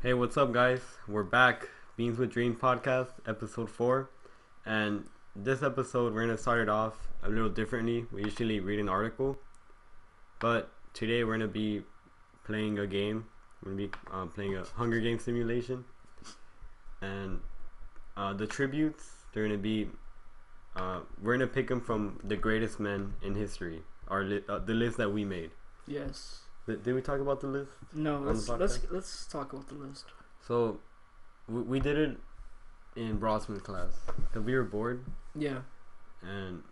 Hey, what's up, guys? We're back. Beans with Dream podcast, episode 4. And this episode, we're going to start it off a little differently. We usually read an article, but today we're going to be playing a game. We're going to be playing a Hunger Games simulation. And the tributes, they're going to be, we're going to pick them from the greatest men in history, the list that we made. Yes. Did we talk about the list? No, let's talk about the list. So, we did it in Brossman's class because we were bored. Yeah. And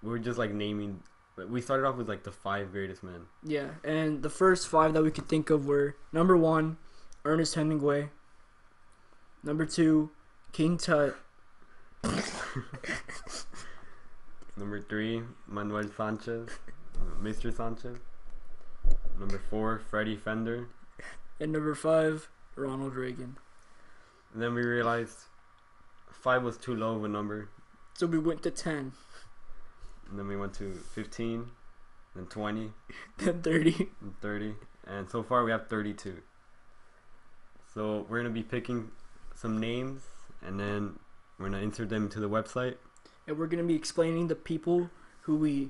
we were just like naming. We started off with like the 5 greatest men. Yeah, and the first 5 that we could think of were number 1, Ernest Hemingway. Number 2, King Tut. Number 3, Manuel Sanchez, Mr. Sanchez. Number 4, Freddie Fender. And number 5, Ronald Reagan. And then we realized 5 was too low of a number. So we went to 10. And then we went to 15, then 20, Then 30. and 30. And so far we have 32. So we're going to be picking some names and then we're going to insert them into the website. And we're going to be explaining the people who we...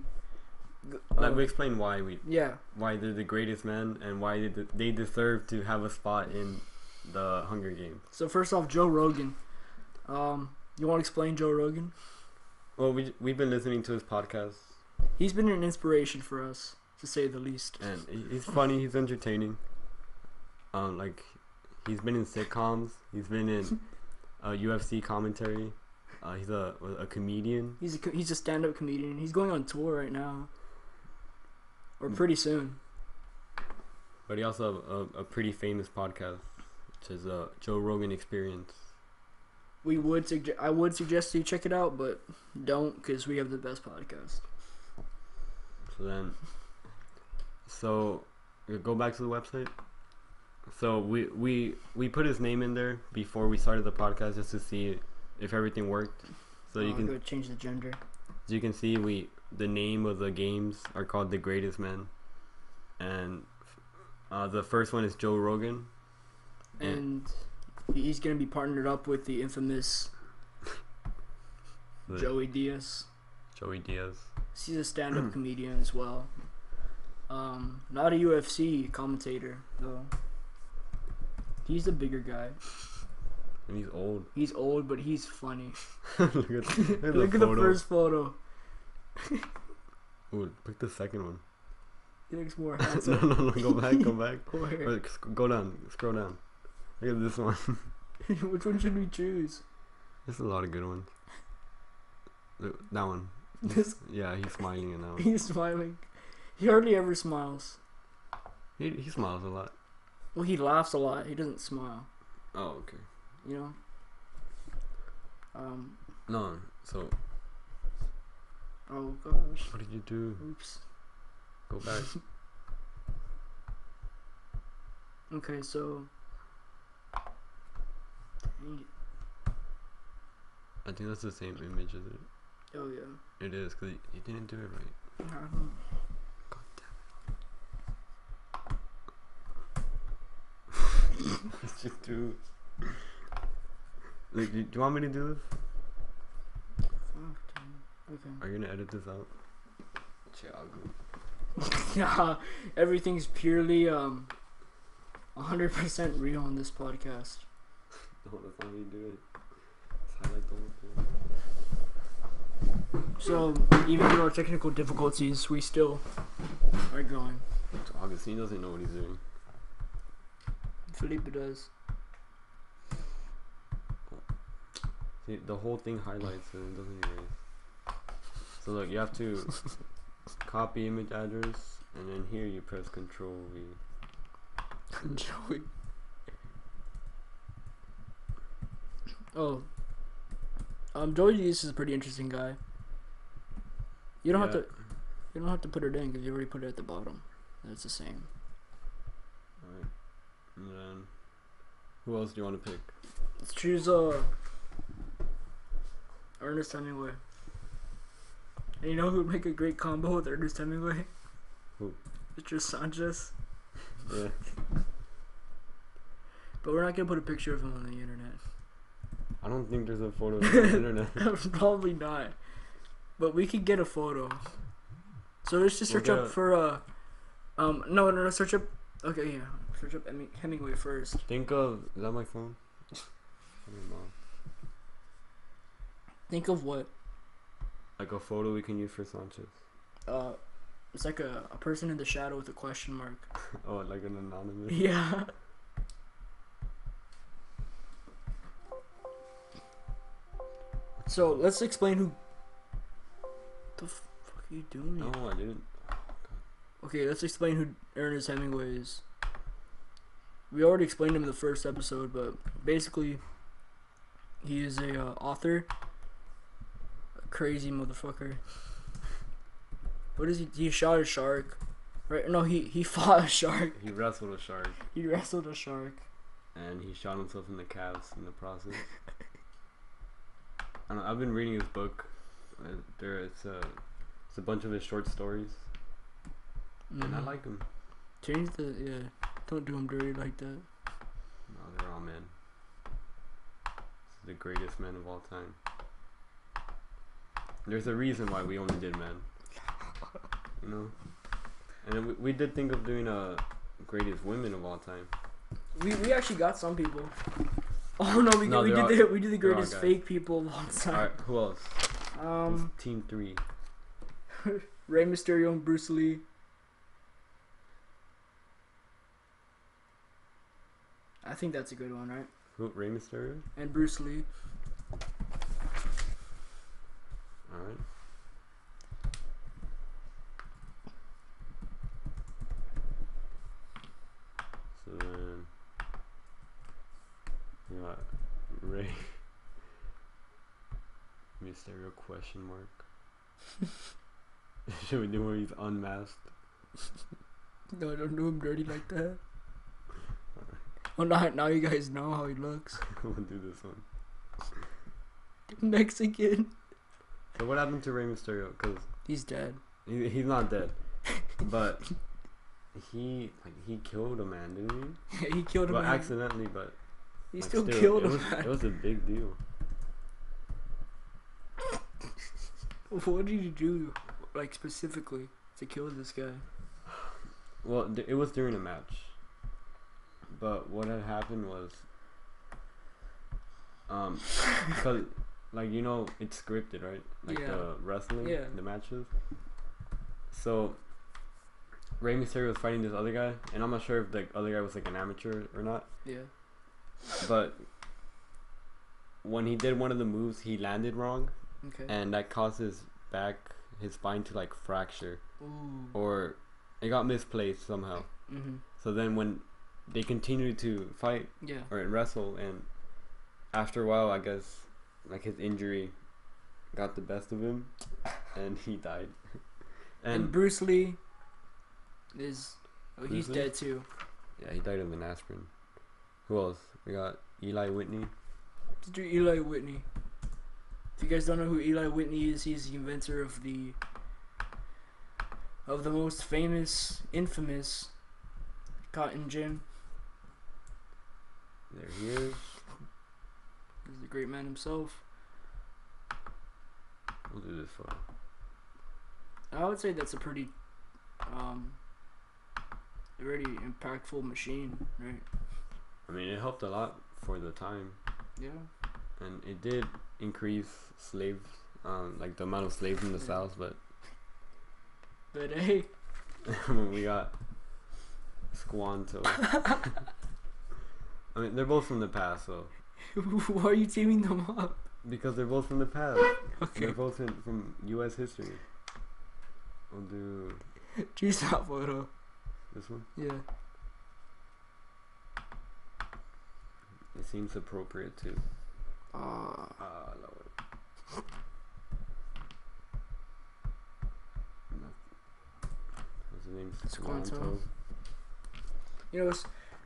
Like we explain why they're the greatest men and why they deserve to have a spot in the Hunger Games. So first off, Joe Rogan. You want to explain Joe Rogan? Well, we've been listening to his podcast. He's been an inspiration for us, to say the least. And he's funny. He's entertaining. He's been in sitcoms. He's been in UFC commentary. He's a comedian. He's a stand-up comedian. He's going on tour right now. Or pretty soon. But he also have a pretty famous podcast, which is Joe Rogan Experience. I would suggest you check it out, but don't, because we have the best podcast. So we go back to the website. So we put his name in there before we started the podcast just to see if everything worked. So you can go change the gender. As you can see, the name of the games are called The Greatest Men, and the first one is Joe Rogan, and he's gonna be partnered up with the infamous Joey Diaz. Joey Diaz. He's a stand-up comedian as well. Not a UFC commentator though. He's the bigger guy. And he's old. He's old, but he's funny. Look Look at the first photo. Ooh, pick the second one. He looks more handsome. No, go back. Where? Or go down, scroll down. Look at this one. Which one should we choose? There's a lot of good ones. Look, that one. Yeah, he's smiling in that one. He's smiling. He hardly ever smiles. He smiles a lot. Well, he laughs a lot. He doesn't smile. Oh, okay. You know? No, so... Oh, gosh. What did you do? Oops. Go back. Okay, so... Dang it. I think that's the same image, is it? Oh, yeah. It is, because you didn't do it right. God damn it. Let's just do... Like, do you want me to do this? Okay. Are you gonna edit this out? Yeah, everything's purely 100% real on this podcast. No, that's not how you do it. Just highlight the whole thing. So, even through our technical difficulties, we still are going. So Augustine doesn't know what he's doing. Felipe does. See, the whole thing highlights and it doesn't erase. So look, you have to copy image address, and then here you press Control V. Joey. Oh. Joey Diaz is a pretty interesting guy. You don't have to put it in because you already put it at the bottom. That's the same. Alright. And then who else do you want to pick? Let's choose Ernest Hemingway. And you know who would make a great combo with Ernest Hemingway? Who? Mr. Sanchez. Yeah. But we're not gonna put a picture of him on the internet. I don't think there's a photo of him on the internet. Probably not. But we could get a photo. So let's just search We'll up for no, search up. Okay, yeah, search up Hemingway first. Think of, is that my phone? Think of what? Like a photo we can use for Sanchez. It's like a person in the shadow with a question mark. Oh, like an anonymous. Yeah. So let's explain who. The fuck are you doing? No, I didn't. Okay, let's explain who Ernest Hemingway is. We already explained him in the first episode, but basically, he is a author. A crazy motherfucker. What is he? He shot a shark. Right? No, he fought a shark. He wrestled a shark. He wrestled a shark. And he shot himself in the calves in the process. I don't know, I've been reading his book. It's a bunch of his short stories. And I like him. Change the, don't do him dirty like that. No, they're all men. This is the greatest man of all time. There's a reason why we only did men. You know? And then we did think of doing a greatest women of all time. We actually got some people. Oh no, we did the greatest fake people of all time. Alright, who else? Who's team 3. Rey Mysterio and Bruce Lee. I think that's a good one, right? Who? Rey Mysterio? And Bruce Lee. Alright. So then you got Rey Mysterio question mark. Should we do where he's unmasked? No, don't do him dirty like that. Well, now you guys know how he looks. We'll do this one. Mexican. So what happened to Rey Mysterio? Cause he's dead. He's not dead, but he killed a man, didn't he? Yeah, he killed a man. Accidentally, but he still killed a man. It was a big deal. What did you do, like specifically, to kill this guy? Well, it was during a match. But what had happened was, because, like, you know, it's scripted, right? Like the wrestling, the matches. So, Rey Mysterio was fighting this other guy, and I'm not sure if the other guy was like an amateur or not. Yeah. But when he did one of the moves, he landed wrong, and that caused his spine to like fracture, or it got misplaced somehow. So then when they continued to fight or wrestle, and after a while, I guess, like, his injury got the best of him, and he died. And Bruce Lee is he's dead too. Yeah, he died of an aspirin. Who else? We got Eli Whitney. Let's do Eli Whitney. If you guys don't know who Eli Whitney is, he's the inventor of the most infamous cotton gin. There he is. He's the great man himself. We'll do this photo. I would say that's a pretty, very impactful machine, right? I mean, it helped a lot for the time. Yeah. And it did increase slaves, like the amount of slaves in the South, but hey. we got Squanto. I mean, they're both from the past, so. Why are you teaming them up? Because they're both from the past. Okay. They're both from U.S. history. We'll do. Choose that photo. This one? Yeah. It seems appropriate too. Lord. What's his name? Squanto. You know,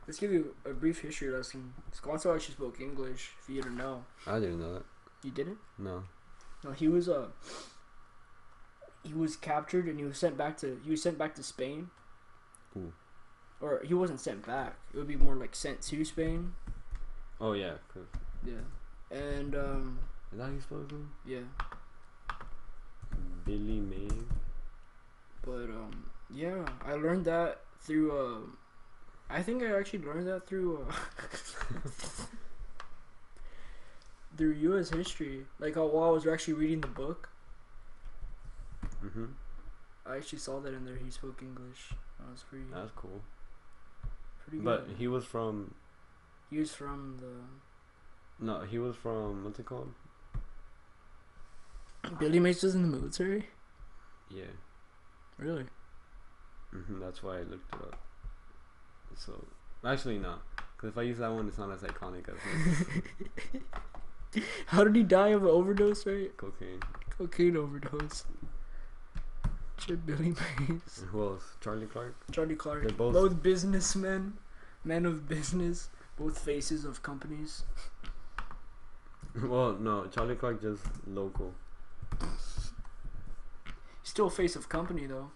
let's give you a brief history lesson. Squanto actually spoke English, if you didn't know. I didn't know that. You didn't? No. No, he was captured and he was sent back to Spain. Ooh. Or he wasn't sent back. It would be more like sent to Spain. Oh yeah, 'cause Yeah. And is that how you spell his name? yeah. Billy May. But yeah, I learned that through I think I actually learned that through through U.S. history. Like while I was actually reading the book, Mhm. I actually saw that in there. He spoke English. That was That's cool. pretty But good. he was from He was from the no, he was from what's it called? Billy Mays was in the military. Yeah. Really? That's why I looked it up. So actually no, because if I use that one, it's not as iconic as How did he die of an overdose? Right? cocaine. Cocaine overdose. Shit, Billy Mays. And who else? Charlie Clark. Charlie Clark. They're both- both businessmen, men of business, both faces of companies. Well, no, Charlie Clark just local. Still a face of company though.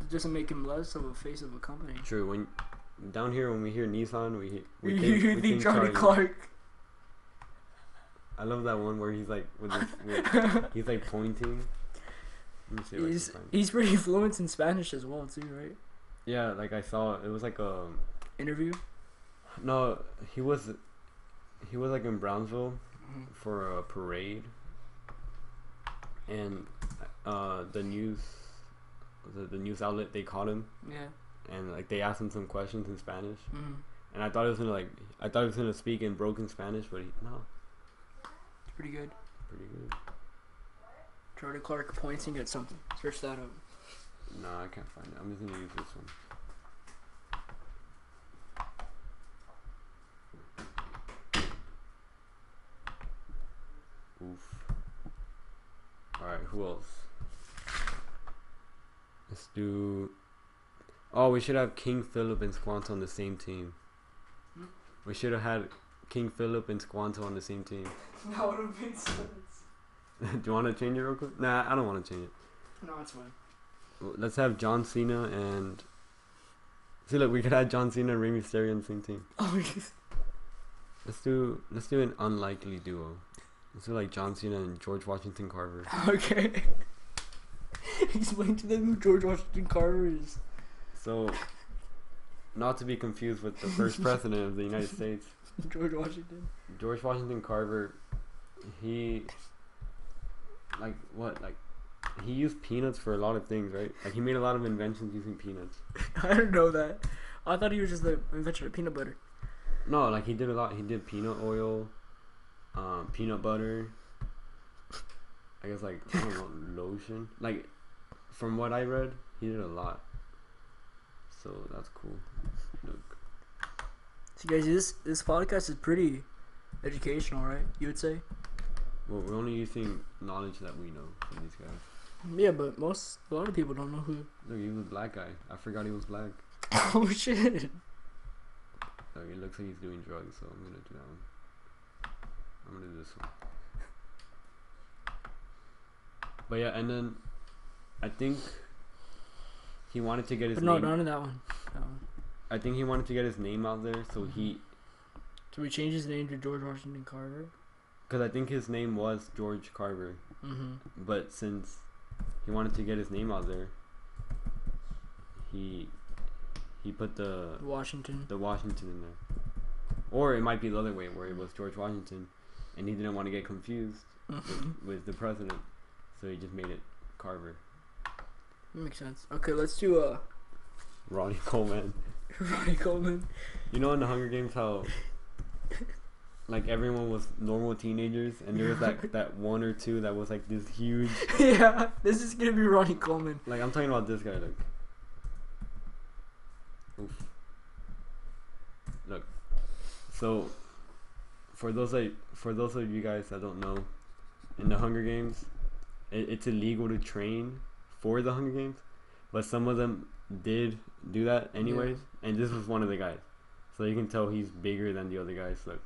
It doesn't make him less of a face of a company. True. When down here, when we hear Nissan, we You think Charlie Clark? I love that one where he's like he's like pointing. Let me see if I can find it. He's pretty fluent in Spanish as well too, right? Yeah, like I saw it was like a Interview. no. He was like in Brownsville for a parade, and the news outlet, they caught him, Yeah. and like they asked him some questions in Spanish, Mm-hmm. and I thought he was gonna speak in broken Spanish, but no, It's pretty good. pretty good. Charlie Clark pointing at something. Search that up. No, I can't find it. I'm just gonna use this one. Oof. Alright, who else? Let's do. Oh, we should have King Philip and Squanto on the same team. We should have had King Philip and Squanto on the same team. That would have made sense. Do you want to change it real quick? Nah, I don't want to change it. No, it's fine. Let's have John Cena and. See, look, we could have John Cena and Rey Mysterio on the same team. Oh, Let's do an unlikely duo. Let's do like John Cena and George Washington Carver. okay. Explain to them who George Washington Carver is. So, not to be confused with the first president of the United States, George Washington. George Washington Carver. He he used peanuts for a lot of things, right? Like he made a lot of inventions using peanuts. I didn't know that. I thought he was just the inventor of peanut butter. No, like he did a lot. He did peanut oil, peanut butter. I guess like I don't know, lotion. Like from what I read, he did a lot. So that's cool. Look. So guys, this podcast is pretty educational, right? You would say? Well, we're only using knowledge that we know from these guys. Yeah, but a lot of people don't know who. Look, he was a black guy. I forgot he was black. Oh shit! Look, it looks like he's doing drugs, so I'm gonna do that one. I'm gonna do this one. But yeah, and then I think he wanted to get his But no, name. none of that one. That one. I think he wanted to get his name out there, so he, So we changed his name to George Washington Carver. because I think his name was George Carver, Mm-hmm. but since he wanted to get his name out there, he put the Washington. Washington in there, or it might be the other way where it was George Washington, and he didn't want to get confused with the president, so he just made it Carver. That makes sense. Okay, let's do Ronnie Coleman. Ronnie Coleman. You know in the Hunger Games how like everyone was normal teenagers and there was that one or two that was like this huge. Yeah, this is gonna be Ronnie Coleman. Like I'm talking about this guy. Like, oof. Look. So, for those of you guys that don't know, in the Hunger Games, it's illegal to train for the Hunger Games, but some of them did do that anyways, and this was one of the guys. So you can tell he's bigger than the other guys. Look,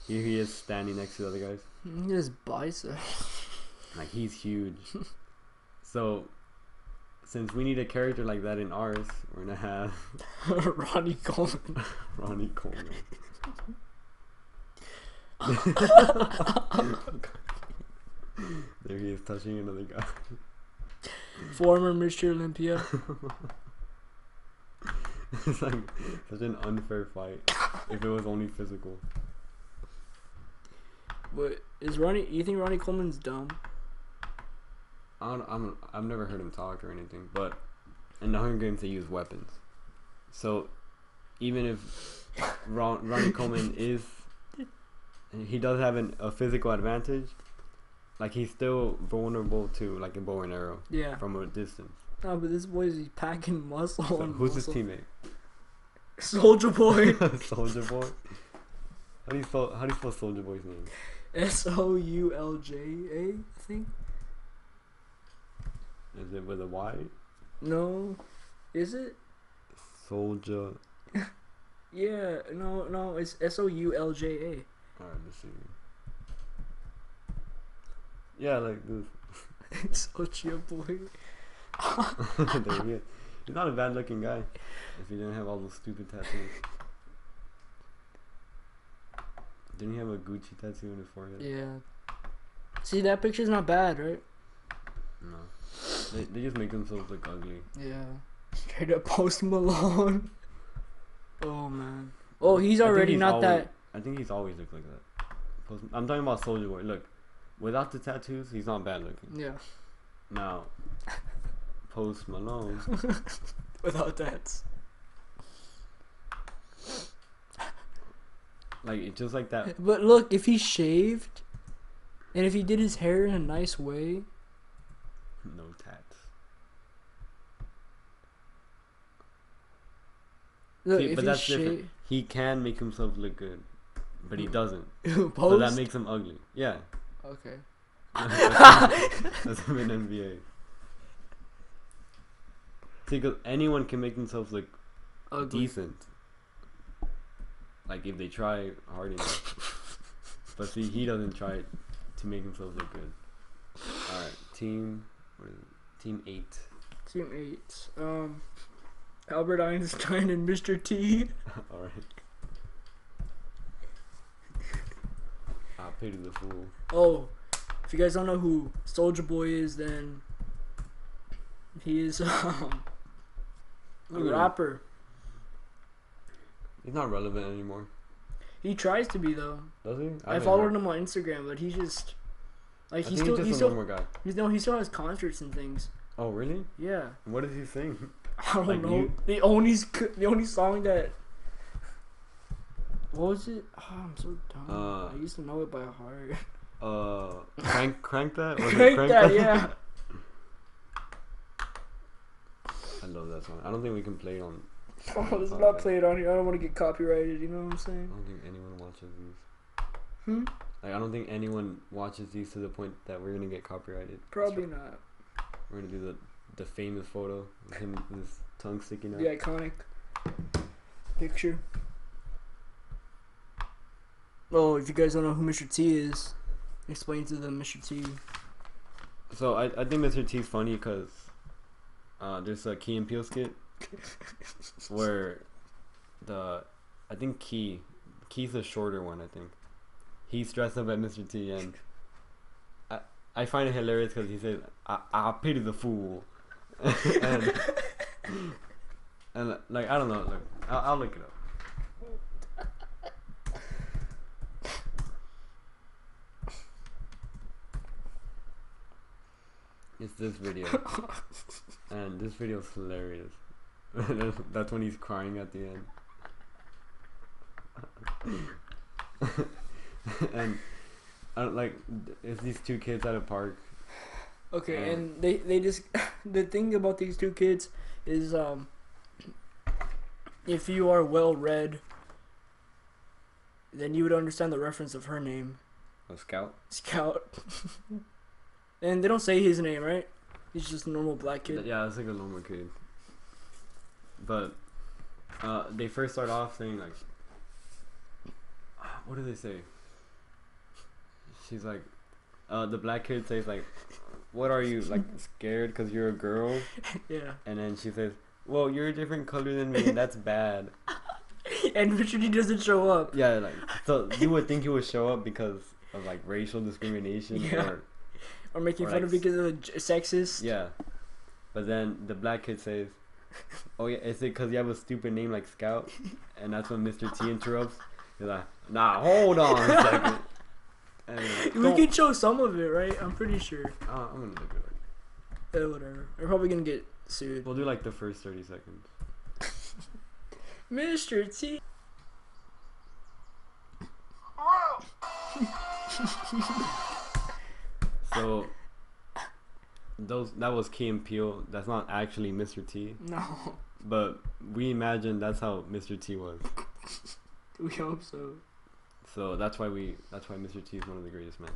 here he is standing next to the other guys. His bicep. Like he's huge. So since we need a character like that in ours, we're gonna have Ronnie Coleman. Ronnie Coleman. There he is touching another guy. Former Mr. Olympia. It's like such an unfair fight if it was only physical. But is Ronnie? You think Ronnie Coleman's dumb? I've never heard him talk or anything, but in the Hunger Games they use weapons. So even if Ronnie Coleman he does have a physical advantage, like he's still vulnerable to like a bow and arrow. Yeah. From a distance. No, but this boy's packing muscle. So on who's muscle. his teammate? Soldier Boy. Soldier Boy. How do you spell Soldier Boy's name? Soulja, I think. Is it with a Y? No, is it? Soldier. Yeah, no, it's Soulja. Alright, let's see. Yeah, like this. Soulja Boy. There he is. He's not a bad looking guy if he didn't have all those stupid tattoos. Didn't he have a Gucci tattoo on his forehead? Yeah. See, that picture's not bad, right? No. They just make themselves look ugly. Yeah. Straight up Post Malone. Oh man. Oh, he's already not that. I think he's always looked like that. I'm talking about Soldier Boy. Look, without the tattoos, he's not bad looking. Yeah. Now, Post Malone. Without that. Like, it's just like that. But look, if he shaved, and if he did his hair in a nice way. No tats. Look, See, if but he that's different. He can make himself look good, but he doesn't. Post? So that makes him ugly. Yeah. Okay. That's him in NBA. See, because anyone can make themselves look Ugly. decent. Like, if they try hard enough. But see, he doesn't try to make himself look good. Alright, team 8. Team 8. Albert Einstein and Mr. T. Alright. Pity the fool. Oh, if you guys don't know who Soldier Boy is, then he is a rapper. He's not relevant anymore. He tries to be though. Does he? I followed him on Instagram, but he just like he's just a normal guy. He still has concerts and things. Oh really? Yeah. What does he sing? I don't know. The only song that. What was it? Oh, I'm so dumb. I used to know it by heart. Crank that? Was Crank that, yeah. I love that song. I don't think we can play it on. Oh, let's not play it on here. I don't want to get copyrighted. You know what I'm I saying? don't think anyone watches these. Like, I don't think anyone watches these to the point that we're gonna get copyrighted. Probably not. We're gonna do the famous photo of him with his tongue sticking out. The iconic picture. Oh, if you guys don't know who Mr. T is, explain to them Mr. T. So I think Mr. T's funny because there's a Key and Peele skit where I think Key's the shorter one. I think he's dressed up as Mr. T, and I find it hilarious because he says I pity the fool, and like I don't know, look, I'll look it up. It's this video, and this video is hilarious. That's when he's crying at the end. And like, it's these two kids at a park. Okay, and they just the thing about these two kids is if you are well read, then you would understand the reference of her name. A Scout. Scout. And they don't say his name, right? He's just a normal black kid. Yeah, it's like a normal kid. But they first start off saying like, what do they say? She's like, the black kid says like, what are you, like, scared because you're a girl? Yeah. And then she says, well, you're a different color than me, and that's bad. And Richard, he doesn't show up. Yeah, like, so you would think he would show up because of, like, racial discrimination Yeah. Or making or fun like of because of sexist. yeah. But then the black kid says, oh yeah, is it because you have a stupid name like Scout? And that's when Mr. T interrupts. He's like, nah, hold on a second. And We can show some of it, right? I'm pretty sure. I'm gonna look it up. Whatever. We're probably gonna get sued. We'll do like the first 30 seconds. Mr. T. So that was Key and Peele. That's not actually Mr. T, No. but we imagine that's how Mr. T was. We hope so. So that's why Mr. T is one of the greatest men.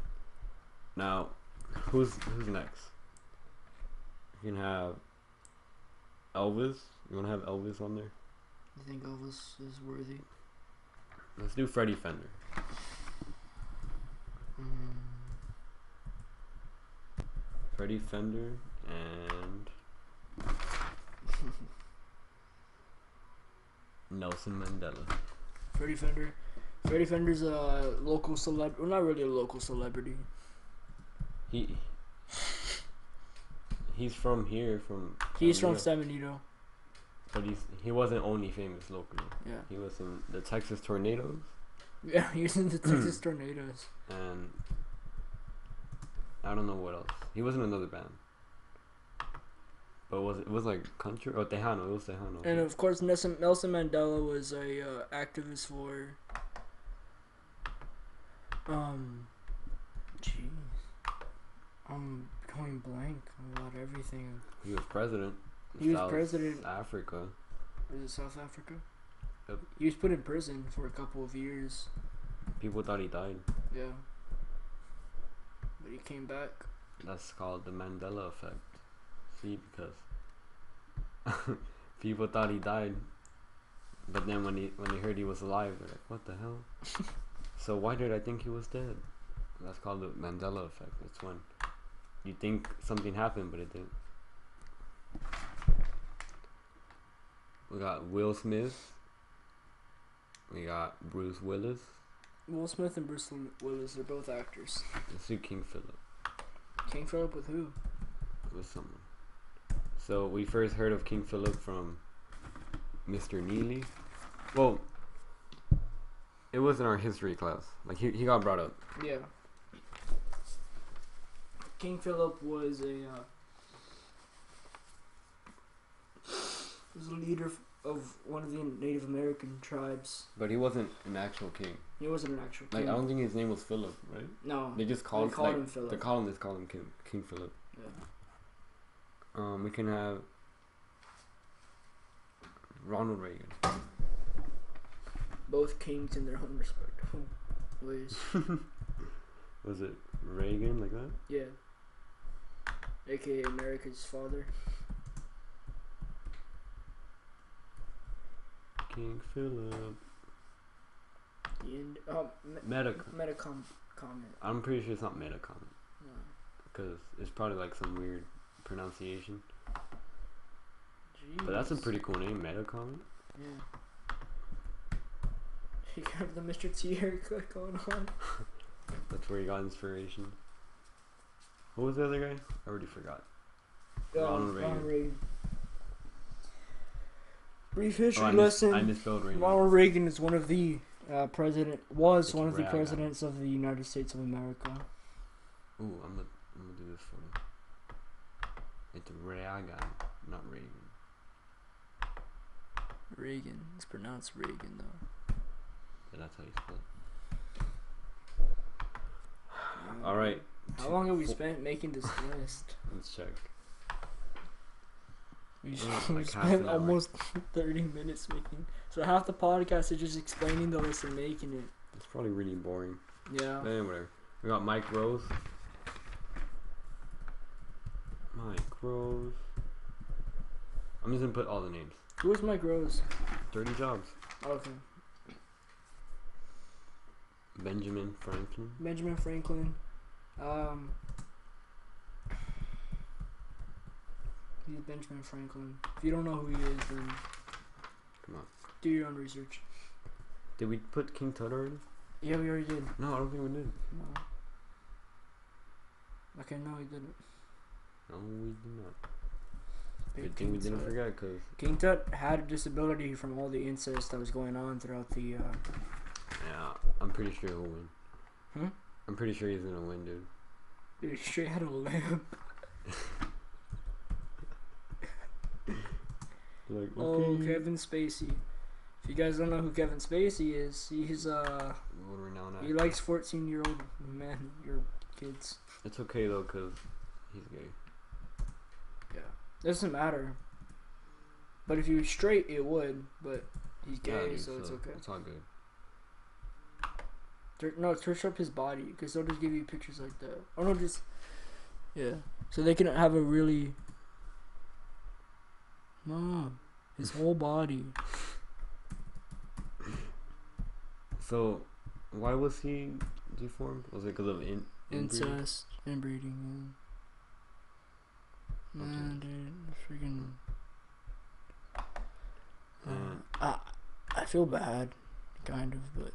Now, who's next? You can have Elvis. You want to have Elvis on there? You think Elvis is worthy? Let's do Freddie Fender. Freddie Fender and Nelson Mandela. Freddie Fender. Freddie Fender's a local celeb. Well, not really a local celebrity. He's from here, from. He's from San San Benito. But he wasn't only famous locally. Yeah. He was in the Texas Tornadoes. Yeah, he was in the Texas Tornadoes. And I don't know what else. He was in another band. But it was like country or Tejano. It was Tejano. And of course, Nelson Mandela was a activist for. Jeez, I'm going blank about everything. He was president. He was president. Africa. Is it South Africa? Yep. He was put in prison for a couple of years. People thought he died. Yeah. But he came back. That's called the Mandela effect. See, because people thought he died, but then when they heard he was alive, they're like, "What the hell?" So why did I think he was dead? That's called the Mandela effect. It's when you think something happened, but it didn't. We got Will Smith. We got Bruce Willis. Will Smith and Bruce Willis are both actors. Let's do King Philip. King Philip with who? With someone. So we first heard of King Philip from Mr. Neely. Well, it was in our history class. Like he got brought up. Yeah. King Philip was a leader of one of the Native American tribes. But he wasn't an actual king. He wasn't an actual king. Like I don't think his name was Philip, right? No. They just called him Philip. The colonists called him King Philip. Yeah. We can have Ronald Reagan. Both kings in their own respectful ways. Was it Reagan like that? Yeah. AKA America's father. King Philip. And Metacom comment. I'm pretty sure it's not Metacom. No. Because it's probably like some weird pronunciation. Jeez. But that's a pretty cool name, Metacom. Yeah. You got the Mr. T haircut going on. That's where he got inspiration. Who was the other guy? I already forgot. Ronald Reagan. Brief history lesson. I misspelled Reagan. Ronald Reagan is one of the presidents Reagan. of the United States of America. Ooh, I'm gonna do this for you. It's Reagan, not Reagan. Reagan. It's pronounced Reagan though. Yeah, that's how you spell it. All right. How long have we spent making this list? Let's check. We like spent almost 30 minutes making. So half the podcast is just explaining the list and making it. It's probably really boring. Yeah. Whatever. We got Mike Rose. Mike Rose. I'm just gonna put all the names. Who was Mike Rose? Dirty Jobs. Okay. Benjamin Franklin. Benjamin Franklin. He's Benjamin Franklin. If you don't know who he is, then Come on. do your own research. Did we put King Tut already? Yeah, we already did. No, I don't think we did. No. Okay, no, he didn't. No, we did not. Big Good thing we King didn't Tut. forget, cause King Tut had a disability from all the incest that was going on throughout the. yeah, I'm pretty sure he'll win. Hmm? I'm pretty sure he's gonna win, dude. Dude, he straight had a lamp. Like, Oh, Kevin Spacey. If you guys don't know who Kevin Spacey is, he's World renowned he actor. likes 14-year-old men, your kids. It's okay though, cause he's gay. Doesn't matter. But if he was straight, it would. But he's Yeah, gay, dude, so it's okay. It's all good. No, search up his body, because they'll just give you pictures like that. Or no, just yeah. So they can have a really his whole body. So, why was he deformed? Was it because of inbreeding? Incest, inbreeding. Okay. Man, dude, freaking. And I feel bad, kind of, but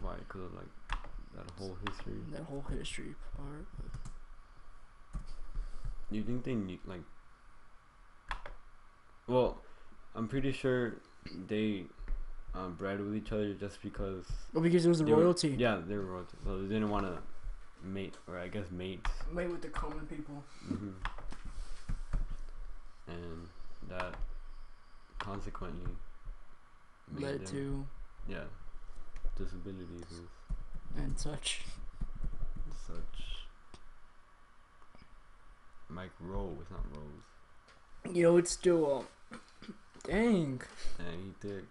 why? Because of like that whole history. that whole history part. Do you think they need like? Well, I'm pretty sure they bred with each other just because. Well, because it was the they were- royalty. Yeah, they were royalty, so they didn't want to mate, or I guess mates. Made with the common people. Hmm. And that consequently made Led them, to yeah, disabilities and such. and such. Mike Rowe, it's not Rose. You know, it's still. Dang. And he did.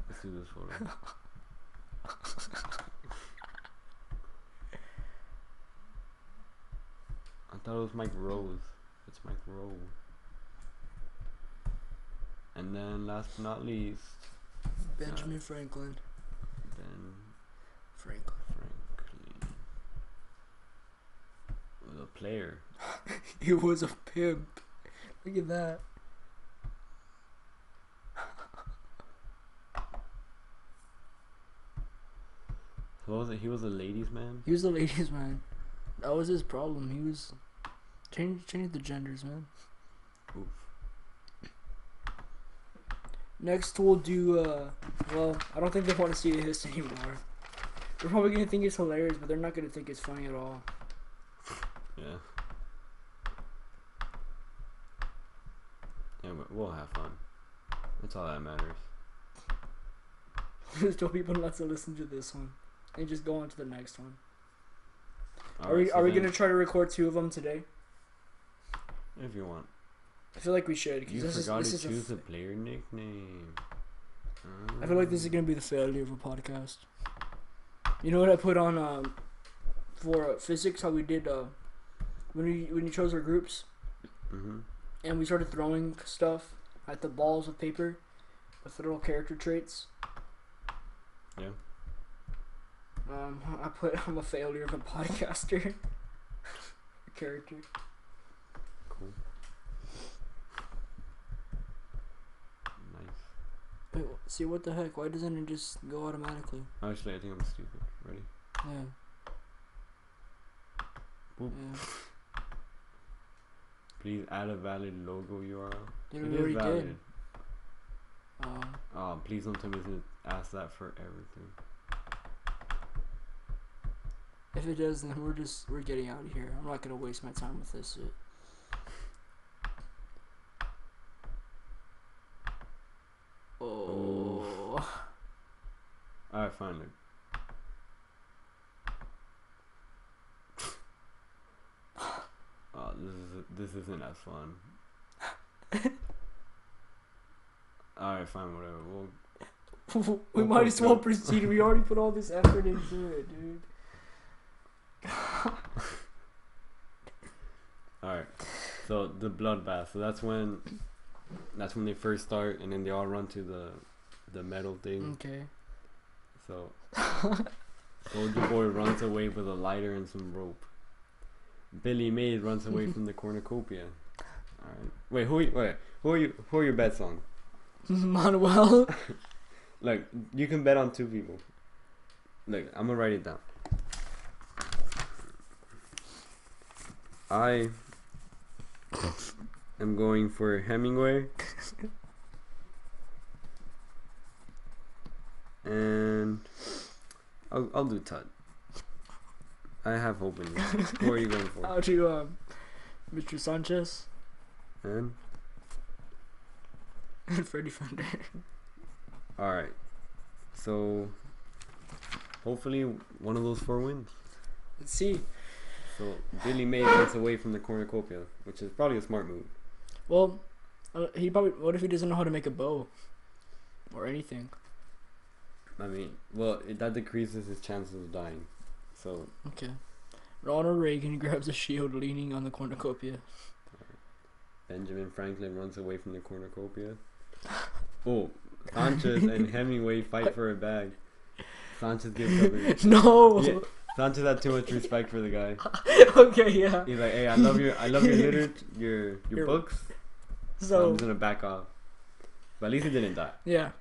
Let's do this photo. I thought it was Mike Rose. It's Mike Rowe. And then last but not least, Benjamin Franklin. Ben Franklin. Franklin. The player. He was a pimp. Look at that. So what was it? He was a ladies' man? He was the ladies' man. That was his problem. He was change the genders, man. Oof. Next we'll do well, I don't think they want to see this anymore. They're probably gonna think it's hilarious, but they're not gonna think it's funny at all. Yeah. Yeah, but we'll have fun. That's all that matters. There's still people not to listen to this one. And just go on to the next one. Alright, so Are we then, gonna try to record 2 of them today? if you want. I feel like we should. 'Cause You this forgot is to a choose a player nickname. I feel like this is gonna be the failure of a podcast. You know what I put on for physics? How we did when we chose our groups Mm-hmm. and we started throwing stuff at the balls of paper with little character traits. Yeah. I put I'm a failure of a podcaster character. Cool. Nice. Wait, see what the heck? Why doesn't it just go automatically? Actually, I think I'm stupid. Ready? Yeah. Boop. Yeah. Please add a valid logo URL. Dude, It we is already valid. did. Oh, please don't tell me to ask that for everything. If it does, then we're getting out of here. I'm not gonna waste my time with this shit. Oh. Alright, fine. Look. Oh, this isn't as fun. Alright, fine, whatever. We We'll might put as well the- proceed. We already put all this effort into it, dude. Alright. So the bloodbath. So that's when they first start, and then they all run to the metal thing. Okay. So Soldier Boy runs away with a lighter and some rope. Billy Mays runs away from the cornucopia. Alright. Who are your bets on? Manuel. Like, you can bet on 2 people. Like, I'm gonna write it down. I am going for Hemingway. And I'll do Tut. I have hope in you. Who are you going for? I'll do Mr. Sanchez And and Freddie Fender. alright. So hopefully one of those 4 wins. Let's see. So Billy May runs away from the cornucopia, which is probably a smart move. Well, he probably. What if he doesn't know how to make a bow or anything? I mean, well, that decreases his chances of dying. So Okay. Ronald Reagan grabs a shield leaning on the cornucopia. Benjamin Franklin runs away from the cornucopia. Oh, Sanchez and Hemingway fight for a bag. Sanchez gets covered. No. Yeah, Sanchez had too much respect for the guy. Okay, yeah. He's like, hey, I love your literature, your books. So I'm just gonna back off. But at least he didn't die. Yeah.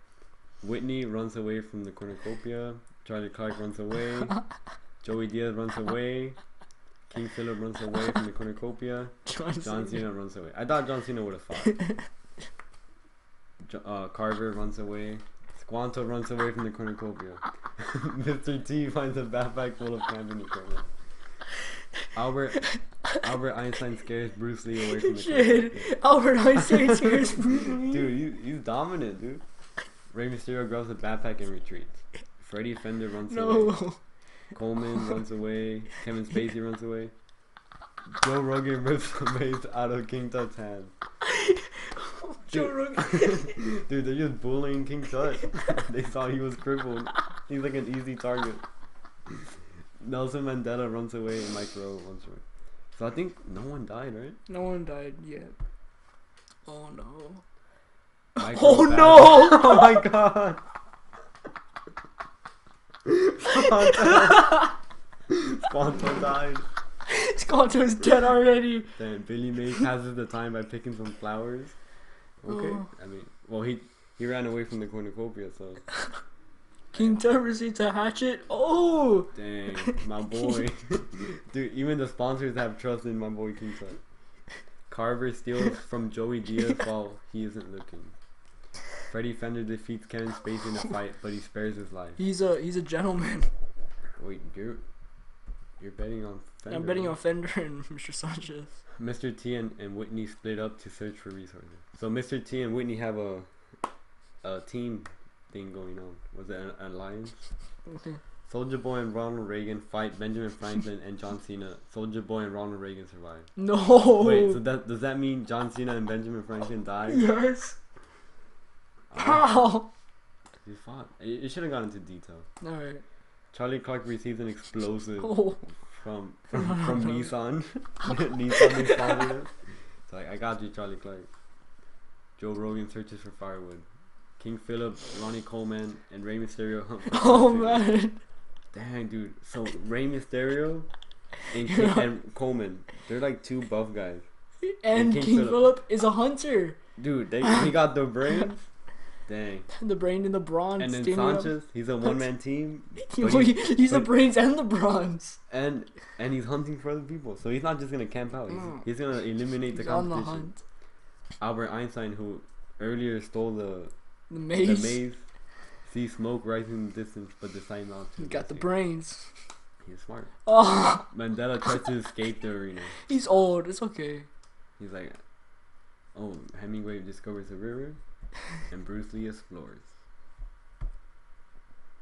Whitney runs away from the cornucopia. Charlie Clark runs away. Joey Diaz runs away. King Philip runs away from the cornucopia. John Cena runs away. I thought John Cena would have fought. Carver runs away. Squanto runs away from the cornucopia. Mr. T finds a backpack full of camping equipment. Albert Einstein scares Bruce Lee away from the cornucopia. Albert Einstein scares Bruce Lee. Dude, he's dominant, dude. Rey Mysterio grabs a backpack and retreats. Freddie Fender runs away. Coleman runs away. Kevin Spacey runs away. Joe Rogan rips the mace out of King Tut's hand. Joe Rogan. Dude, they're just bullying King Tut. They saw he was crippled. He's like an easy target. Nelson Mandela runs away and Mike Rowe runs away. So I think no one died, right? No one died yet. Oh no. Mike Oh Rowe no! died. Oh my god. Squanto died. Squanto's dead already. Then Billy May passes the time by picking some flowers. Okay. Oh. I mean, well, he ran away from the cornucopia, so. King Tut receives a hatchet. Oh! Dang, my boy. Dude, even the sponsors have trust in my boy King Tut. Carver steals from Joey Diaz while he isn't looking. Freddie Fender defeats Kevin Spacey in a fight, but he spares his life. He's a gentleman. Wait, you're betting on Fender? I'm betting on Fender and Mr. Sanchez. Mr. T and Whitney split up to search for resources. So Mr. T and Whitney have a team thing going on. Was it an alliance? Soulja Boy and Ronald Reagan fight Benjamin Franklin and John Cena. Soulja Boy and Ronald Reagan survive. No. Wait, so does that mean John Cena and Benjamin Franklin died? Yes. How? He fought. It should have gone into detail. Alright. Charlie Clark receives an explosive Oh. from Nissan. Nissan responded it. It's like, I got you, Charlie Clark. Joe Rogan searches for firewood. King Philip, Ronnie Coleman, and Rey Mysterio hunt for Oh firewood. man. Dang, dude. So Rey Mysterio and Coleman, they're like 2 buff guys. And King Philip is a hunter. Dude, he got the brains. Dang. The brain and the bronze. And then teaming up. Sanchez, he's a one-man team. He's the brains and the bronze. And he's hunting for other people. So he's not just going to camp out. He's going to eliminate the competition. On the hunt. Albert Einstein, who earlier stole the maze. Sees smoke rising in the distance, but decides not to. He got the brains. He's smart. Oh. Mandela tries to escape the arena. He's old. It's okay. He's like, oh, Hemingway discovers a river, and Bruce Lee explores.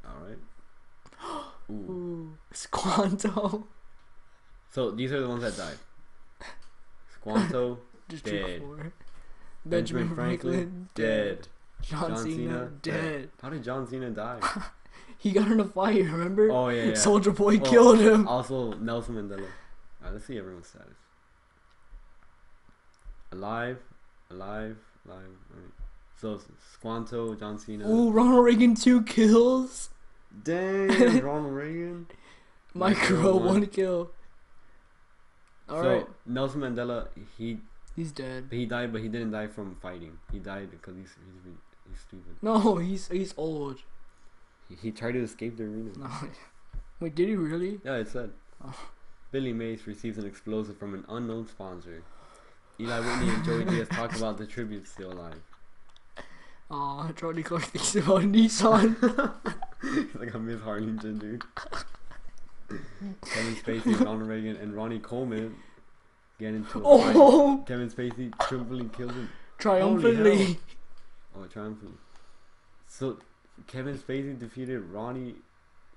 Alright. Ooh. Squanto. So these are the ones that died. Squanto, dead. Benjamin Franklin, dead. John Cena, dead. How did John Cena die? He got in a fight, remember? Oh, yeah. Soulja Boy killed him. Also, Nelson Mandela. Alright, let's see everyone's status. Alive. Alright. So, Squanto, John Cena. Ooh, Ronald Reagan 2 kills. Dang, Ronald Reagan. Mike Rowe 1 kill. Alright. So, Nelson Mandela, he He's dead. He died, but he didn't die from fighting. He died because he's stupid. No, he's old. He tried to escape the arena. No. Wait, did he really? Yeah, it said. Oh. Billy Mays receives an explosive from an unknown sponsor. Eli Whitney and Joey Diaz talk about the tribute still alive. Aw, Charlie Clark thinks about Nissan. He's like a Miss Harlingen, dude. Kevin Spacey, Ronald Reagan, and Ronnie Coleman get into a fight. Oh! Kevin Spacey triumphantly kills him. Triumphantly. Oh, triumphantly. So, Kevin Spacey defeated Ronnie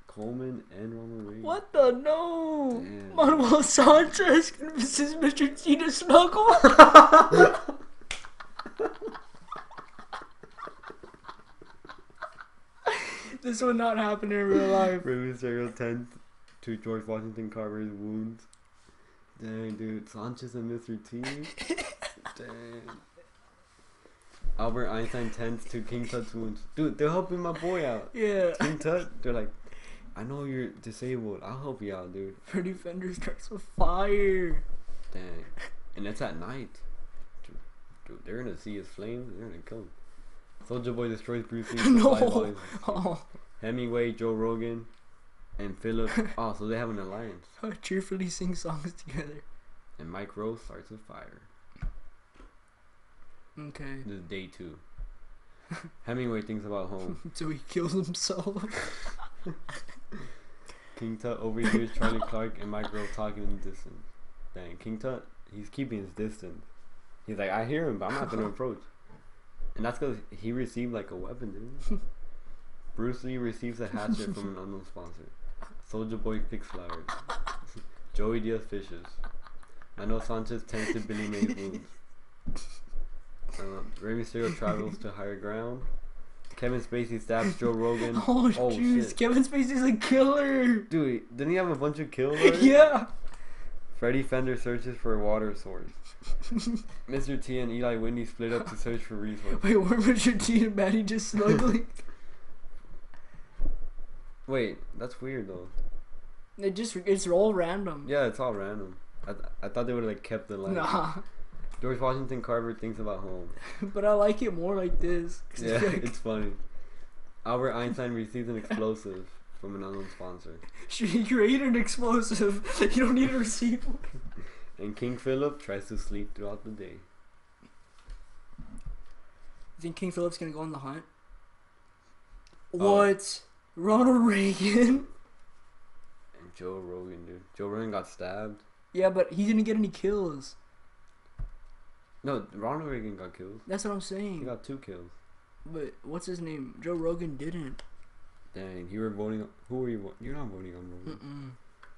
Coleman and Ronald Reagan. What the no? Damn. Manuel Sanchez convinces Mr. T to snuggle. This would not happen in real life. Rey Mysterio tends to George Washington Carver's wounds. Dang, dude. Sanchez and Mr. T. Dang. Albert Einstein tends to King Tut's wounds. Dude, they're helping my boy out. Yeah. King Tut, they're like, I know you're disabled. I'll help you out, dude. Freddy Fender starts with fire. Dang. And it's at night. Dude, they're gonna see his flames. They're gonna kill him. Soulja Boy destroys Bruce Lee. No. Oh. Hemingway, Joe Rogan, and Philip. Oh, so they have an alliance. Cheerfully sing songs together. And Mike Rose starts a fire. Okay. This is day 2. Hemingway thinks about home. So he kills himself. King Tut overhears Charlie Clark and Mike Rose talking in the distance. Dang, King Tut, he's keeping his distance. He's like, I hear him, but I'm not gonna approach. And that's because he received like a weapon, dude. Bruce Lee receives a hatchet from an unknown sponsor. Soulja Boy picks flowers. Joey Diaz fishes. Manuel Sanchez tends to Billy Mays wounds. Rey Mysterio travels to higher ground. Kevin Spacey stabs Joe Rogan. Oh jeez, shit. Kevin Spacey's a killer. Dude, didn't he have a bunch of kills already? Yeah. Freddie Fender searches for a water source. Mr. T and Eli Whitney split up to search for resources. Wait, were Richard T and Maddie just snuggling? Wait, that's weird though. It's all random. Yeah, it's all random. I thought they would have like kept the line. Nah. George Washington Carver thinks about home. But I like it more like this. Yeah, it's funny. Albert Einstein receives an explosive from an unknown sponsor. Should he create an explosive? You don't need to receive one. And King Philip tries to sleep throughout the day. You think King Philip's gonna go on the hunt? Oh. What? Ronald Reagan? And Joe Rogan, dude. Joe Rogan got stabbed. Yeah, but he didn't get any kills. No, Ronald Reagan got killed. That's what I'm saying. He got 2 kills. But what's his name? Joe Rogan didn't. Dang, you were voting. Who were you? You're not voting on Rogan. Mm-mm.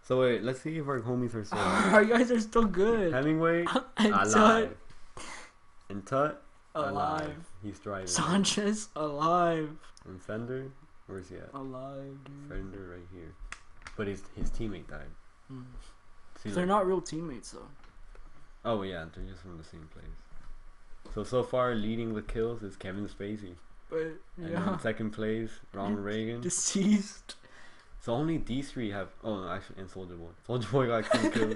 So wait, let's see if our homies are still. Our guys are still good. Hemingway And alive. And Tut alive. He's driving. Sanchez alive. And Fender, where's he at? Alive, dude. Fender right here. But his teammate died. Mm. See, They're like- not real teammates though. Oh yeah, they're just from the same place. So far leading with kills is Kevin Spacey. But And yeah. then second place, Ronald Reagan. Deceased. So only these 3 have. Oh no, actually, and Soulja Boy. Soulja Boy got 2 kills.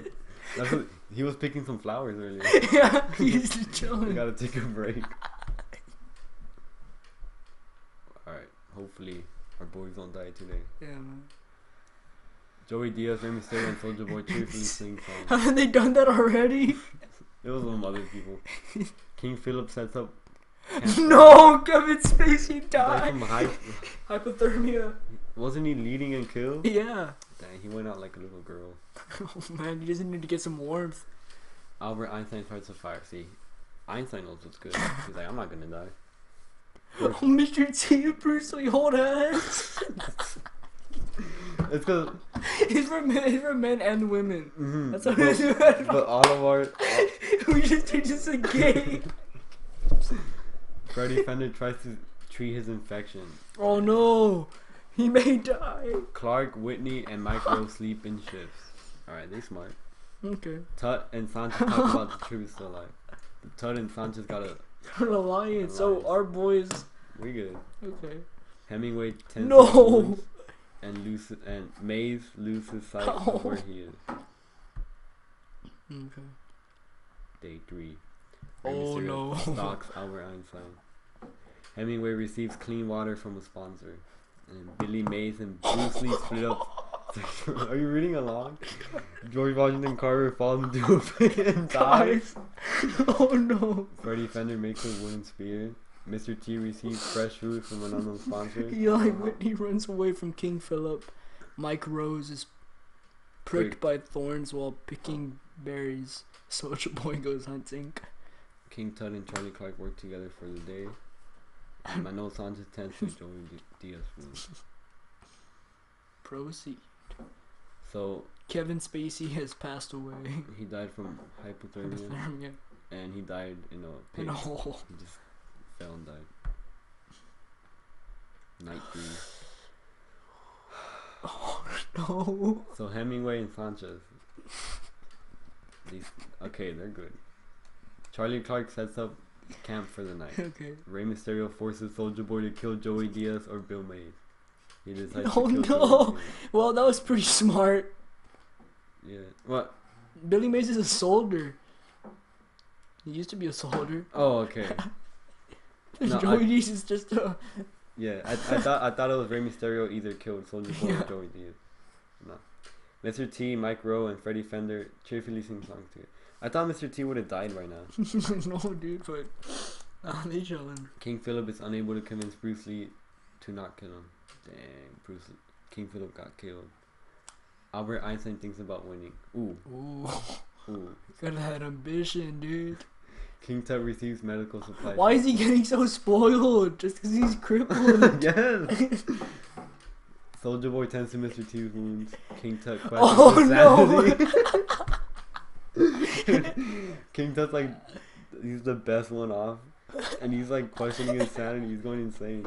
That's what, he was picking some flowers earlier. Yeah, he's We chilling. gotta take a break. Alright, hopefully our boys don't die today. Yeah, man. Joey Diaz, Rey Mysterio, and Soulja Boy cheerfully sing songs. Haven't they done that already? It was some other people. King Philip sets up. No, Kevin Spacey Like died. from high, Hypothermia. wasn't he leading in kills? Yeah. Dang, he went out like a little girl. Oh man, he doesn't need to get some warmth. Albert Einstein starts a fire. See, Einstein knows what's good. He's like, I'm not gonna die. Oh, Mr. T and Bruce Lee hold hands. It's cause. It's for men and women. Mm-hmm, That's what we do. but all of our. We just treat this a game. Freddie Fender tries to treat his infection. Oh no, he may die. Clark, Whitney, and Mike Rose sleep in shifts. Alright, they smart. Okay. Tut and Sanchez talk about the tributes to life. Tut and Sanchez got a. An alliance. So Alliance. our boys. We good. Okay. Hemingway tends No. and Mays loses sight Oh. of where he is. Okay. Day 3. Rey Oh, Mysterio no. stalks Albert Einstein. Hemingway receives clean water from a sponsor. And Billy Mays and Bruce Lee split up. Are you reading along? George Washington Carver falls into a pit and dies. Oh no. Freddie Fender makes a wooden spear. Mr. T receives fresh food from an unknown sponsor. Eli Whitney runs away from King Philip. Mike Rose is pricked by thorns while picking berries. Soldier Boy goes hunting. King Tut and Charlie Clark work together for the day. And Manuel Sanchez tends to Joey Diaz wound. Proceed. So Kevin Spacey has passed away. he died from hypothermia, Hypothermia. and he died in a pit. In a hole. He just fell and died. Night Green. Oh no. So Hemingway and Sanchez. Okay, they're good. Charlie Clark sets up camp for the night. Okay. Rey Mysterio forces Soldier Boy to kill Joey Diaz or Bill Mays. He decides Oh, to kill no. Joey Diaz. Well, that was pretty smart. Yeah. What? Billy Mays is a soldier. He used to be a soldier. Oh, okay. No, Joey Diaz is just a... Yeah, I thought it was Rey Mysterio either killed Soldier Boy Yeah. or Joey Diaz. No. Mr. T, Mike Rowe, and Freddie Fender cheerfully sing songs together. I thought Mr. T would have died by now. No, dude, but... they chillin'. King Philip is unable to convince Bruce Lee to not kill him. Dang, King Philip got killed. Albert Einstein thinks about winning. Ooh. Ooh. Got that ambition, dude. King Tut receives medical supplies. Why is he getting so spoiled? Just because he's crippled? Yes! Soldier Boy tends to Mr. T's wounds. King Tut questions Oh, his no. sanity. King Tut's like, he's the best one off. And he's like questioning his sanity. He's going insane.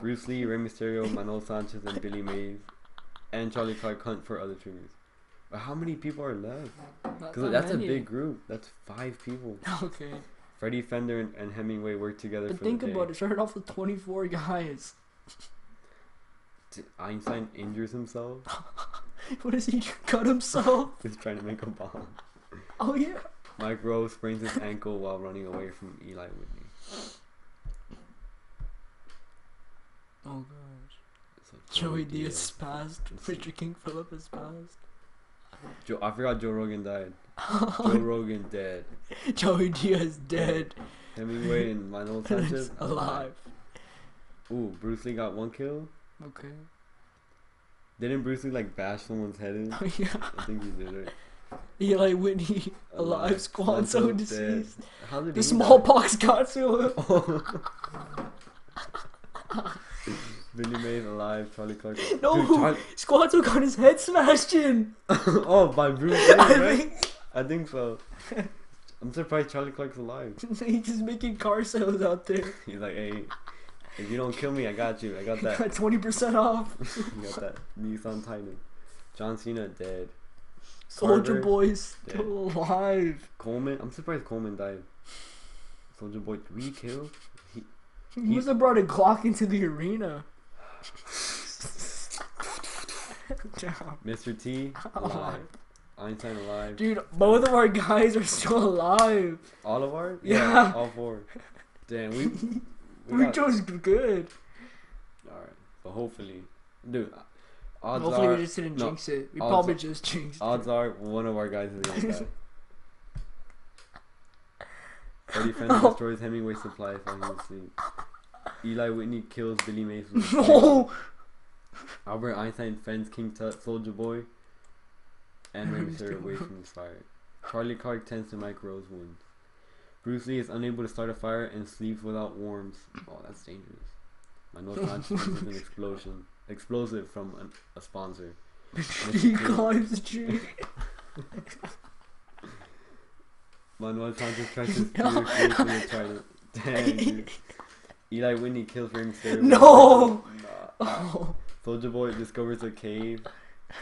Bruce Lee, Rey Mysterio, Manuel Sanchez, and Billy Mays, and Charlie Clark hunt for other triggers. But how many people are left? Because that's a big group. That's 5 people. Okay. Freddie Fender and Hemingway work together But for think the day. about it. Started off with 24 guys. Einstein injures himself. What does he cut himself? He's trying to make a bomb. Oh yeah. Mike Rowe sprains his ankle while running away from Eli Whitney. Oh gosh. So Joey Diaz passed. Mr. King Philip has passed. I forgot Joe Rogan died. Joe Rogan dead. Joey Diaz dead. Hemingway and Manuel Sanchez alive. Ooh, Bruce Lee got 1 kill. Okay. Didn't Bruce Lee like bash someone's head in? Oh yeah. I think he did it. Eli Whitney alive. Squanto dead. deceased. How did The he smallpox got to him. Billy Mays alive. Charlie Clark. No, Dude, Squanto got his head smashed in. Oh, by Bruce Lee, I right? think I think so. I'm surprised Charlie Clark's alive. he's just making car sales out there. He's like, hey, if you don't kill me, I got you. I got He that. got 20% off. You got that Nissan Titan. John Cena dead. Soldier Carver, Boy's dead. still alive. Coleman. I'm surprised Coleman died. Soldier Boy 3 killed. He must have brought a Glock into the arena. Mr. T alive. Einstein alive. Dude, both of our guys are still alive. All of our? Yeah. All 4. Damn, we We got, chose good. alright. So hopefully, dude. Odds Hopefully are, we just didn't no, jinx it. We odds probably are- just jinxed odds it. are one of our guys is gonna die. Freddie Fender Oh. destroys Hemingway's supplies while he was asleep. Eli Whitney kills Billy Mays with a spear. No! Albert Einstein fends King Tut, Soldier Boy, and Rey Mysterio away from his fire. Charlie Clark tends to Mike Rowe's wounds. Bruce Lee is unable to start a fire and sleeps without warmth. Oh, that's dangerous. Manuel Sanchez uses an explosive from a sponsor. He climbs the tree. Manuel Sanchez tries to steal a trident. Dang, dude. Eli Whitney kills Rey Mysterio. No! Nah. Oh. Soldier Boy discovers a cave.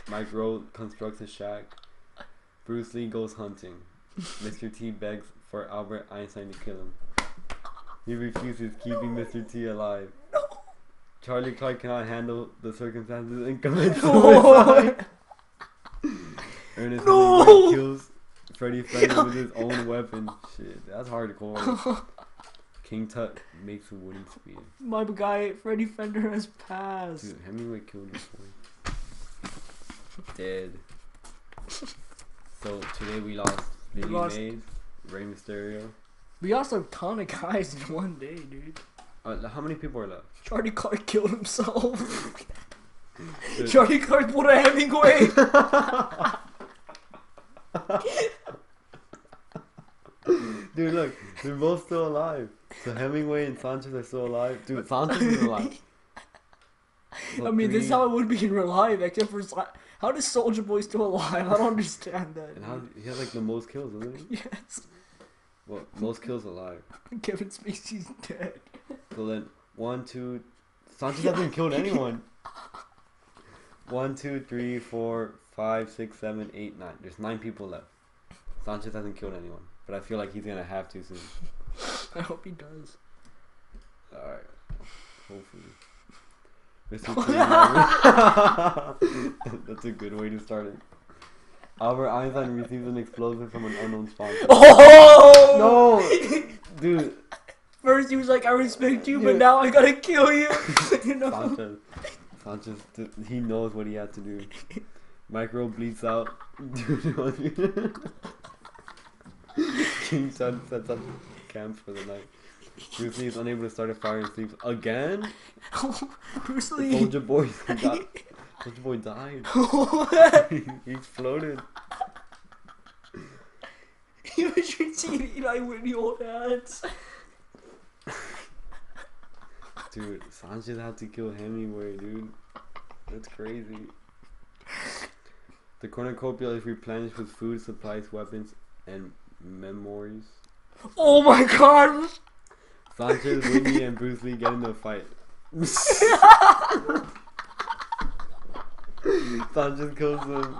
Mike Rowe constructs a shack. Bruce Lee goes hunting. Mr. T begs for Albert Einstein to kill him. He refuses, keeping Mr. T alive. Charlie Clark cannot handle the circumstances and commits No. suicide. Ernest No. Hemingway kills Freddy Fender with his own weapon. Shit, that's hardcore. King Tut makes a wooden spear. My guy, Freddy Fender has passed. Dude, Hemingway killed his boy. Dead. So today we lost Billy Mays, Rey Mysterio. We lost a ton of guys in one day, dude. How many people are left? Charlie Clark killed himself. Charlie Clark pulled a Hemingway. Dude, look, they're both still alive. So Hemingway and Sanchez are still alive. Dude, Sanchez is alive. So I mean, this is how it would be in real life, except for how does Soldier Boy still alive? I don't understand that. And how he had like the most kills, doesn't he? Yes. Well, most kills alive. Kevin Spacey's dead. So then, 1, 2. Sanchez hasn't killed anyone. 1, 2, 3, 4, 5, 6, 7, 8, 9. There's 9 people left. Sanchez hasn't killed anyone, but I feel like he's gonna have to soon. I hope he does. Alright. Hopefully. Mr. That's a good way to start it. Albert Einstein receives an explosion from an unknown sponsor. Oh! No! Dude. First he was like, I respect you, but now I gotta kill you. You know? Sanchez, he knows what he had to do. Micro bleeds out. King Tut sets up camp for the night. Bruce Lee is unable to start a fire and sleeps again. Bruce Lee. Soldier Boy died. He exploded. He was routine Eli with the old hands. Dude, Sanchez had to kill Hemingway, dude. That's crazy. The cornucopia is replenished with food, supplies, weapons, and memories. Oh my god! Sanchez, Whitney, and Bruce Lee get into a fight. Sanchez kills them.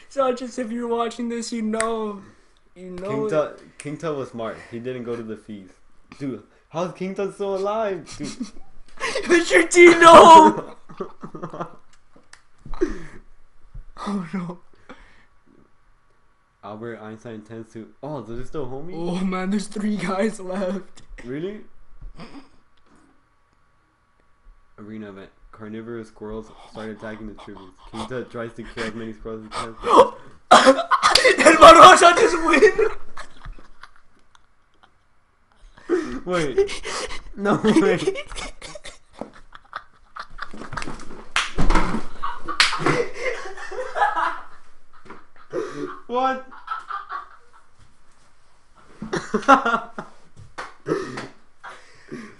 Sanchez, if you're watching this, you know. King Tut was smart. He didn't go to the feast. Dude, how's King Tut still alive? Dude. Mr. T, no! Oh no. Albert Einstein intends to. Oh, so there's still homies? Oh man, there's 3 guys left. Really? Arena event. Carnivorous squirrels start attacking the tributes. King Tut tries to kill as many squirrels as he can. And Barbosa just win! Wait. No, wait. What?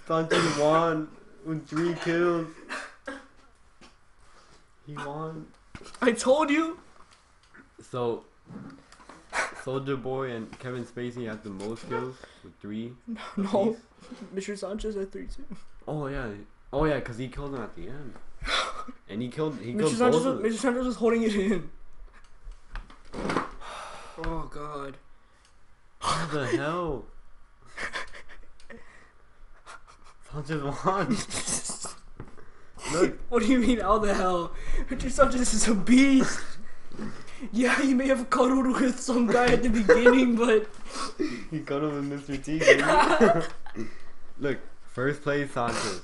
Sanchez won with 3 kills. He won. I told you. So, Soldier Boy and Kevin Spacey had the most kills with 3. No. Mr. Sanchez had 3 too. Oh yeah, because he killed him at the end. And he killed Mr. both Sanchez of them. Mr. Sanchez was holding it in. Oh god. What the hell? Sanchez won. Look. What do you mean, how the hell? Mr. Sanchez is a beast. Yeah, he may have cuddled with some guy at the beginning, but He cuddled with Mr. T. Didn't he? Look, first place Sanchez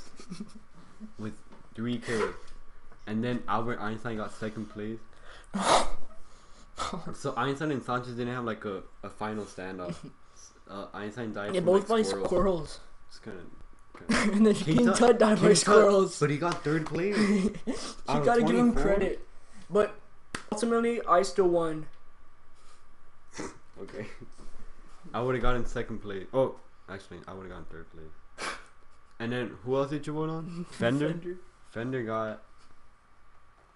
with 3 kills, and then Albert Einstein got 2nd place. So Einstein and Sanchez didn't have like a final standoff. Einstein died. they from, both like, by squirrels. It's kind of. And then King Tut died by squirrels. But he got 3rd place. You gotta give him credit. But ultimately, I still won. Okay. I would have gotten 2nd place. Oh, actually, I would have gotten 3rd place. And then who else did you vote on? Fender. Fender got.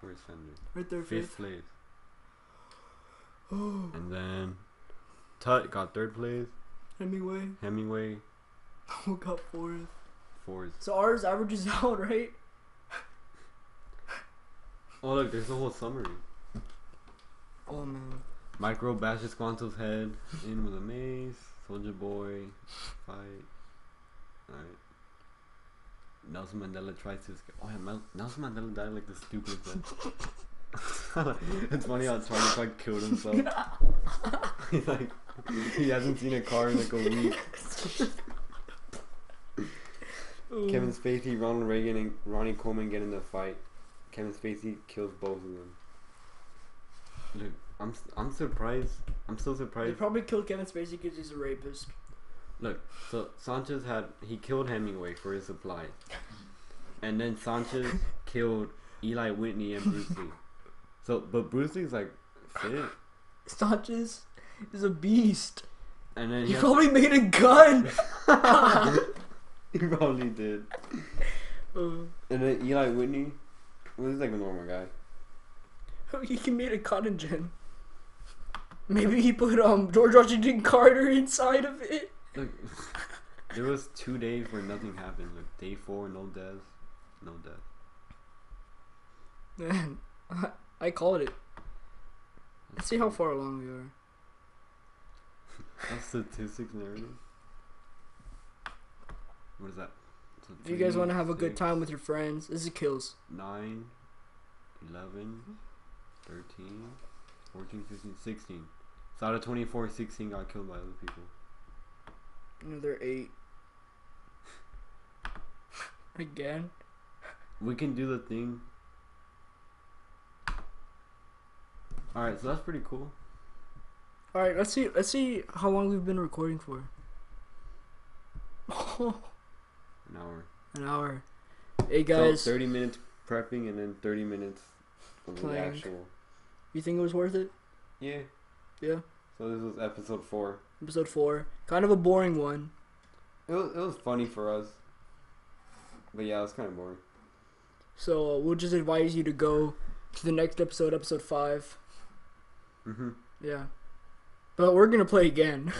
Where's Fender? Right there, 5th place. And then Tut got 3rd place. Hemingway Who got 4th? 4th. So ours averages out, right? Oh look, there's the whole summary. Oh man. Micro bashes Quanto's head in with a mace. Soldier Boy fight. Alright. Nelson Mandela tries to escape. Oh yeah, Nelson Mandela died like the stupidest death. It's funny how Charlie Clark killed himself. He's like, he hasn't seen a car in like a week. Kevin Spacey, Ronald Reagan, and Ronnie Coleman get in a fight. Kevin Spacey kills both of them. Look, I'm surprised. I'm so They surprised. probably killed Kevin Spacey because he's a rapist. Look, so Sanchez he killed Hemingway for his supply, and then Sanchez killed Eli Whitney and Bruce Lee. So, but Bruce Lee's like fit, Sanchez is a beast. and then He probably made a gun. he probably did. Uh, And then Eli Whitney, well, he's like a normal guy. he made a cotton gin. Maybe he put George Washington Carter inside of it. Look, there was 2 days where nothing happened. Like day 4, no deaths, no death. Man, I called it. Let's see how far along we are. That's statistics and everything. What is that? So If you guys want to have a good 6, time with your friends, this is kills. 9, 11, 13, 14, 15, 16. So out of 24, 16 got killed by other people. Another 8. Again. We can do the thing. Alright, so that's pretty cool. All right, let's see how long we've been recording for. An hour. An hour. Hey guys, So 30 minutes prepping and then 30 minutes of the Playing. actual. you think it was worth it? Yeah. Yeah. So this was episode 4. Episode 4, kind of a boring one. It was funny for us. But yeah, it was kind of boring. So we'll just advise you to go to the next episode, episode 5. Mm-hmm. Yeah. But we're gonna play again.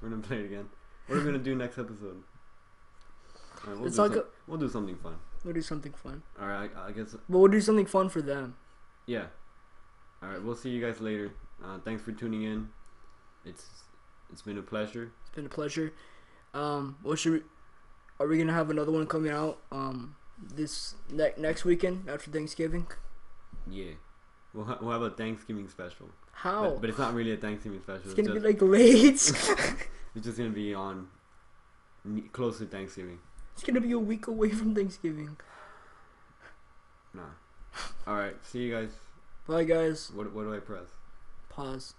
We're gonna play it again. What are we gonna do next episode? Alright, It's like we'll do something fun. we'll do something fun. Alright, I guess. But we'll do something fun for them. Yeah. Alright, we'll see you guys later. Thanks for tuning in. It's been a pleasure. It's been a pleasure. What should we? Are we gonna have another one coming out? This next weekend after Thanksgiving. Yeah. We'll have a Thanksgiving special. How? But it's not really a Thanksgiving special. It's gonna be like late. It's just gonna be on close to Thanksgiving. It's gonna be a week away from Thanksgiving. Nah. Alright, see you guys. Bye guys. What do I press? Pause.